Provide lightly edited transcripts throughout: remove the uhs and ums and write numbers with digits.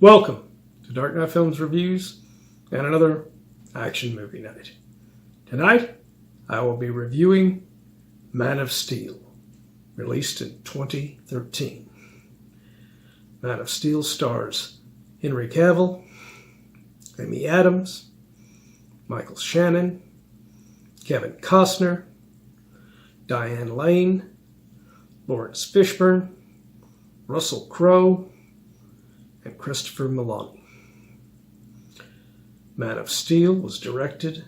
Welcome to Dark Knight Films Reviews and another action movie night. Tonight, I will be reviewing Man of Steel, released in 2013. Man of Steel stars Henry Cavill, Amy Adams, Michael Shannon, Kevin Costner, Diane Lane, Laurence Fishburne, Russell Crowe, and Christopher Meloni. Man of Steel was directed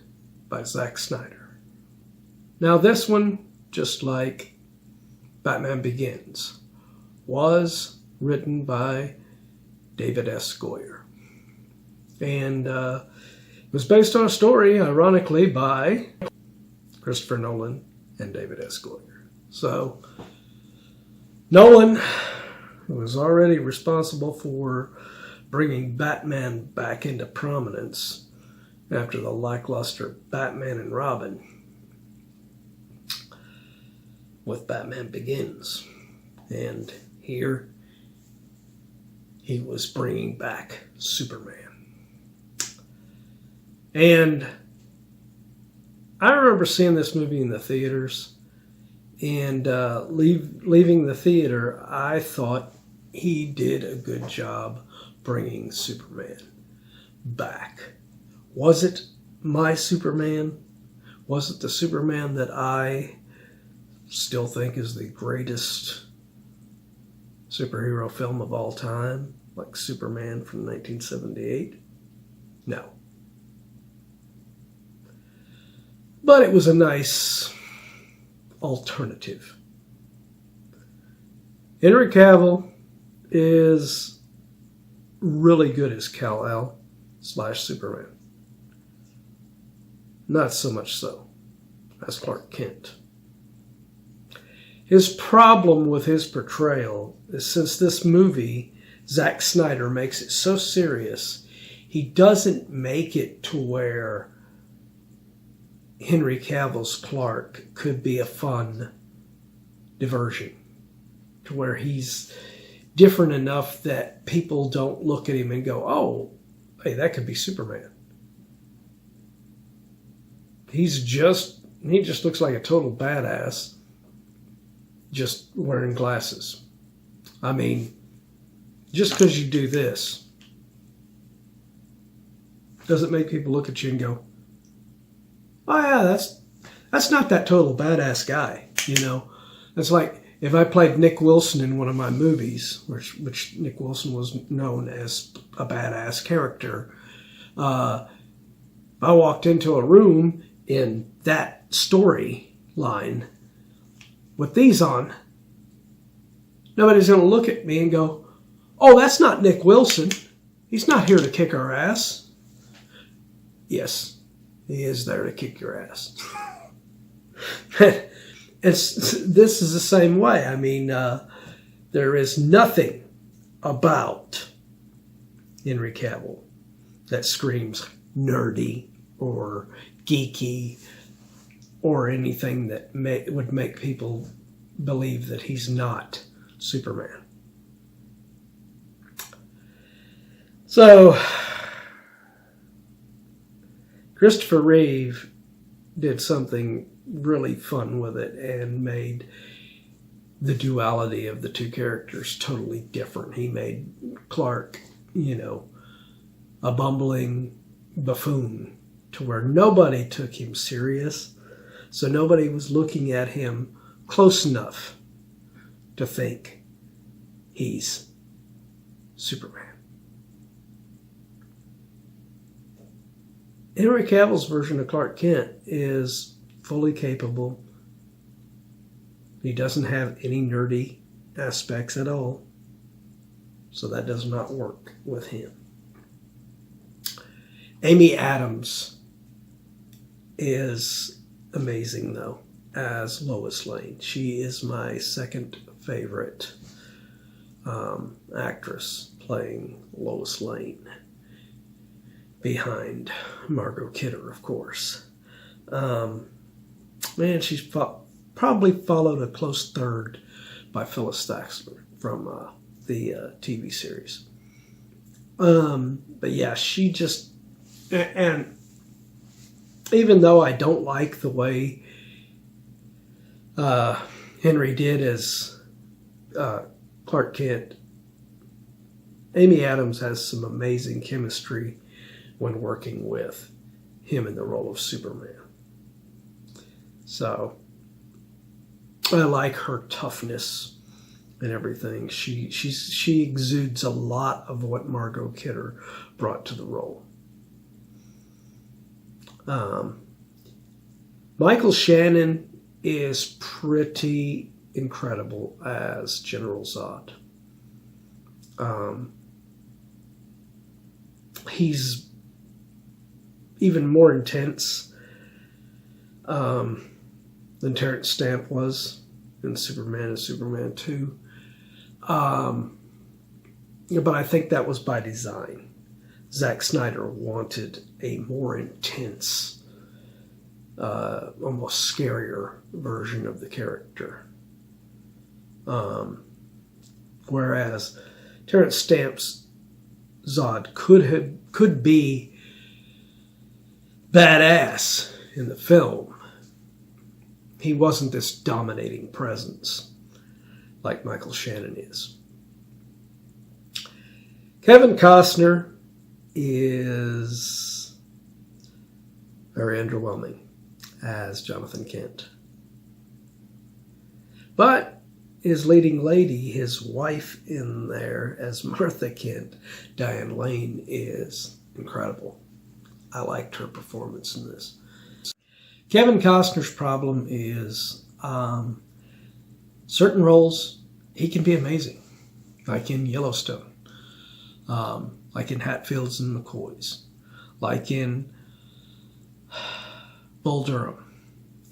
by Zack Snyder. Now this one, just like Batman Begins, was written by David S. Goyer. And it was based on a story, ironically, by Christopher Nolan and David S. Goyer. So, Nolan was already responsible for bringing Batman back into prominence after the lackluster Batman and Robin with Batman Begins. And here he was bringing back Superman. And I remember seeing this movie in the theaters, and leaving the theater, I thought he did a good job bringing Superman back. Was it my Superman? Was it the Superman that I still think is the greatest superhero film of all time, like Superman from 1978? No. But it was a nice alternative. Henry Cavill is really good as Kal-El / Superman. Not so much so as Clark Kent. His problem with his portrayal is, since this movie, Zack Snyder makes it so serious, he doesn't make it to where Henry Cavill's Clark could be a fun diversion, to where he's different enough that people don't look at him and go, oh, hey, that could be Superman. He just looks like a total badass, just wearing glasses. I mean, just because you do this doesn't make people look at you and go, oh yeah, that's not that total badass guy, you know. It's like if I played Nick Wilson in one of my movies, which Nick Wilson was known as a badass character. If I walked into a room in that storyline with these on, nobody's going to look at me and go, oh, that's not Nick Wilson. He's not here to kick our ass. Yes, he is there to kick your ass. This is the same way. I mean, there is nothing about Henry Cavill that screams nerdy or geeky or anything that would make people believe that he's not Superman. So, Christopher Reeve did something really fun with it and made the duality of the two characters totally different. He made Clark, a bumbling buffoon to where nobody took him serious. So nobody was looking at him close enough to think he's Superman. Henry Cavill's version of Clark Kent is fully capable. He doesn't have any nerdy aspects at all. So that does not work with him. Amy Adams is amazing, though, as Lois Lane. She is my second favorite actress playing Lois Lane, behind Margot Kidder, of course. And she's probably followed a close third by Phyllis Thaxter from the TV series. But yeah, she just, and even though I don't like the way Henry did as Clark Kent, Amy Adams has some amazing chemistry when working with him in the role of Superman. So I like her toughness and everything. She exudes a lot of what Margot Kidder brought to the role. Michael Shannon is pretty incredible as General Zod. He's even more intense than Terrence Stamp was in Superman and Superman 2. But I think that was by design. Zack Snyder wanted a more intense, almost scarier version of the character. Whereas Terrence Stamp's Zod could be badass in the film. He wasn't this dominating presence like Michael Shannon is. Kevin Costner is very underwhelming as Jonathan Kent. But his leading lady, his wife in there as Martha Kent, Diane Lane, is incredible. I liked her performance in this. Kevin Costner's problem is certain roles, he can be amazing, like in Yellowstone, like in Hatfields and McCoys, like in Bull Durham,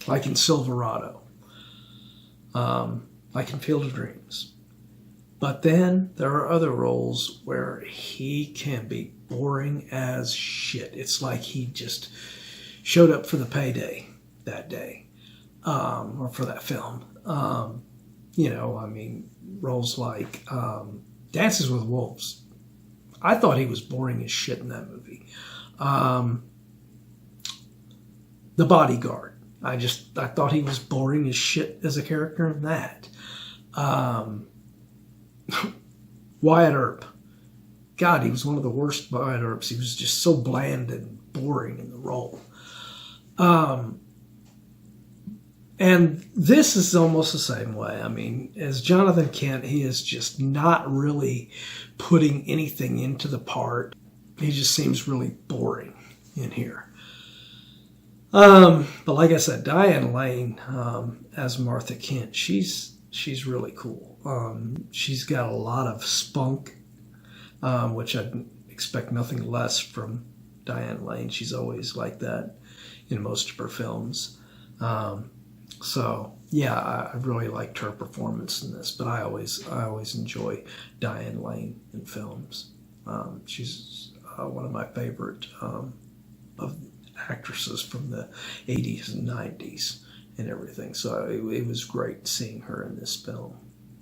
like in Silverado, like in Field of Dreams. But then there are other roles where he can be boring as shit. It's like he just showed up for the payday that day, or for that film. Roles like Dances with Wolves. I thought he was boring as shit in that movie. The Bodyguard. I thought he was boring as shit as a character in that. Wyatt Earp. God, he was one of the worst Wyatt Earps. He was just so bland and boring in the role. And this is almost the same way. I mean, as Jonathan Kent, he is just not really putting anything into the part. He just seems really boring in here. But like I said, Diane Lane as Martha Kent, she's really cool. She's got a lot of spunk, which I'd expect nothing less from Diane Lane. She's always like that in most of her films. So yeah, I really liked her performance in this, but I always enjoy Diane Lane in films. She's one of my favorite of actresses from the 80s and 90s and everything. So it was great seeing her in this film.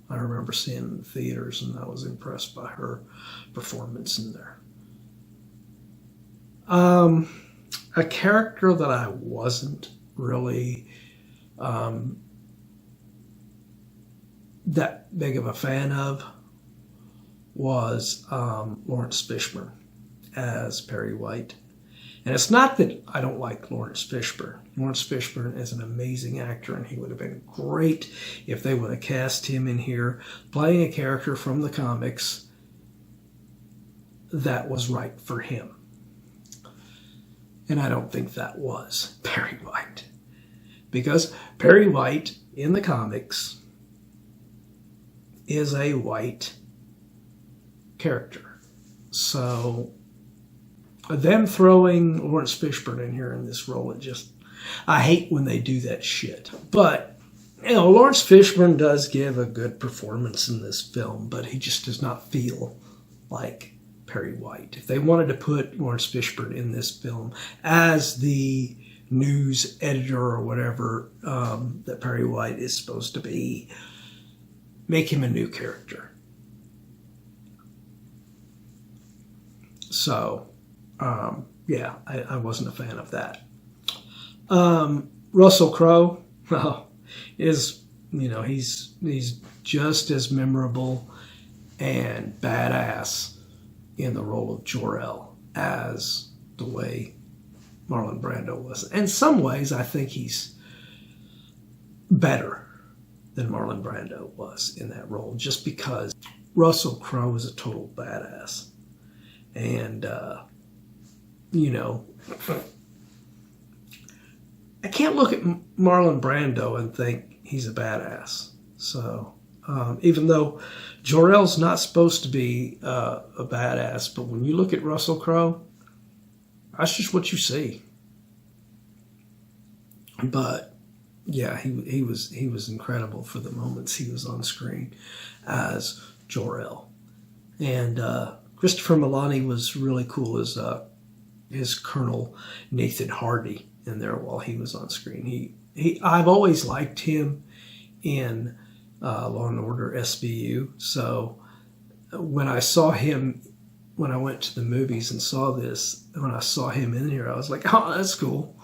I remember seeing it in the theaters, and I was impressed by her performance in there. A character that I wasn't really that big of a fan of was Laurence Fishburne as Perry White. And it's not that I don't like Laurence Fishburne. Laurence Fishburne is an amazing actor, and he would have been great if they would have cast him in here playing a character from the comics that was right for him. And I don't think that was Perry White. Because Perry White in the comics is a white character. So them throwing Laurence Fishburne in here in this role, I hate when they do that shit. But, Laurence Fishburne does give a good performance in this film, but he just does not feel like Perry White. If they wanted to put Laurence Fishburne in this film as the news editor or whatever that Perry White is supposed to be, make him a new character. So, yeah, I wasn't a fan of that. Russell Crowe, well, is, he's just as memorable and badass in the role of Jor-El as the way Marlon Brando was. In some ways, I think he's better than Marlon Brando was in that role, just because Russell Crowe is a total badass. And, I can't look at Marlon Brando and think he's a badass. So, even though Jor-El's not supposed to be a badass, but when you look at Russell Crowe, that's just what you see. But yeah, he was incredible for the moments he was on screen as Jor-El. And Christopher Meloni was really cool as his Colonel Nathan Hardy in there while he was on screen. I've always liked him in Law and Order SVU. So when I saw him, when I went to the movies and saw this, when I saw him in here, I was like, oh, that's cool,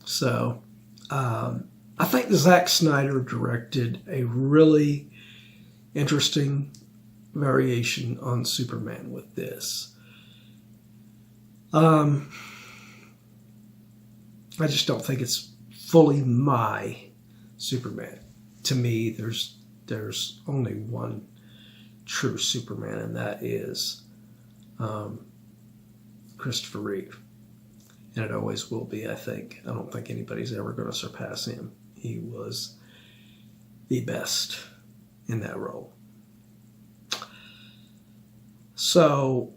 So I think Zack Snyder directed a really interesting variation on Superman with this. I just don't think it's fully my Superman. To me, there's only one true Superman, and that is Christopher Reeve. And it always will be, I think. I don't think anybody's ever going to surpass him. He was the best in that role. So,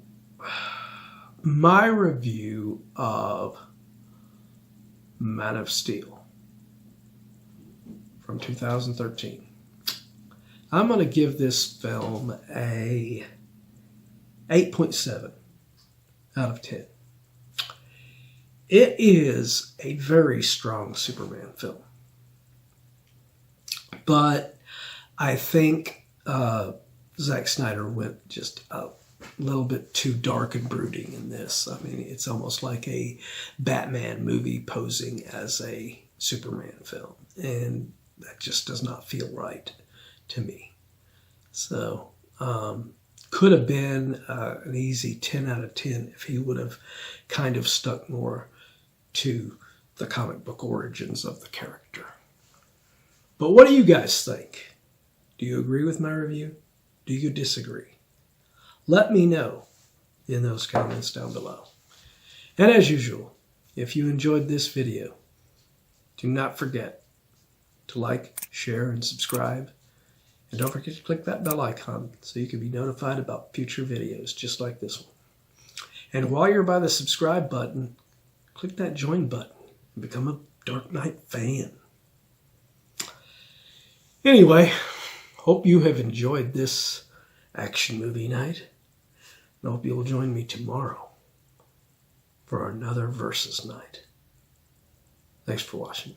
my review of Man of Steel from 2013. I'm going to give this film a 8.7 out of 10. It is a very strong Superman film. But I think Zack Snyder went just a little bit too dark and brooding in this. I mean, it's almost like a Batman movie posing as a Superman film. And that just does not feel right to me. So, could have been an easy 10 out of 10 if he would have kind of stuck more to the comic book origins of the character. But what do you guys think? Do you agree with my review? Do you disagree? Let me know in those comments down below. And as usual, if you enjoyed this video, do not forget to like, share, and subscribe. And don't forget to click that bell icon so you can be notified about future videos just like this one. And while you're by the subscribe button, click that join button and become a Dark Knight fan. Anyway, hope you have enjoyed this action movie night. And I hope you'll join me tomorrow for another Versus night. Thanks for watching.